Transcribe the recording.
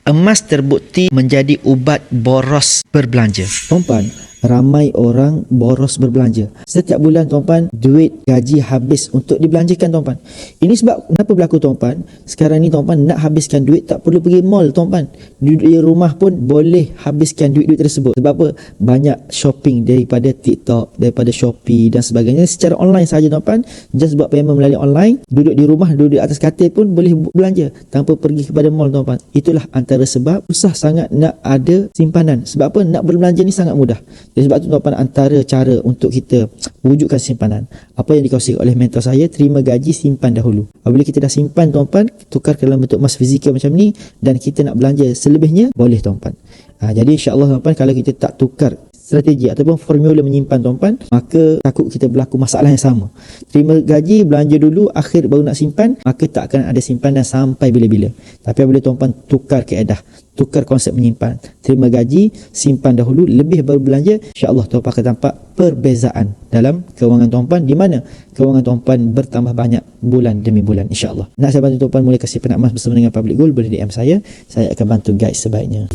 Emas terbukti menjadi ubat boros berbelanja. Tuan-tuan, ramai orang boros berbelanja. Setiap bulan tuan-tuan, duit gaji habis untuk dibelanjakan tuan-tuan. Ini sebab kenapa berlaku tuan-tuan? Sekarang ni tuan-tuan nak habiskan duit tak perlu pergi mall tuan-tuan. Duduk di rumah pun boleh habiskan duit-duit tersebut. Sebab apa? Banyak shopping daripada TikTok, daripada Shopee dan sebagainya secara online saja tuan-tuan. Just buat payment melalui online, duduk di rumah, duduk di atas katil pun boleh belanja tanpa pergi kepada mall tuan-tuan. Itulah antara sebab susah sangat nak ada simpanan. Sebab apa? Nak berbelanja ni sangat mudah. Jadi sebab tu tuan-tuan, antara cara untuk kita wujudkan simpanan, apa yang dikongsikan oleh mentor saya, terima gaji, simpan dahulu. Apabila kita dah simpan tuan-tuan, tukar ke dalam bentuk emas fizikal macam ni, dan kita nak belanja selebihnya, boleh tuan-tuan. Jadi insyaAllah tuan-tuan, kalau kita tak tukar strategi ataupun formula menyimpan tuan-tuan, maka takut kita berlaku masalah yang sama. Terima gaji, belanja dulu, akhir baru nak simpan, maka tak akan ada simpanan sampai bila-bila. Tapi apabila tuan-tuan tukar kaedah, tukar konsep menyimpan, terima gaji, simpan dahulu, lebih baru belanja, insyaAllah tuan-tuan akan nampak perbezaan dalam kewangan tuan-tuan, di mana kewangan tuan-tuan bertambah banyak bulan demi bulan, insyaAllah. Nak saya bantu tuan-tuan mula simpan emas bersama dengan Public Gold, boleh DM saya akan bantu guide sebaiknya.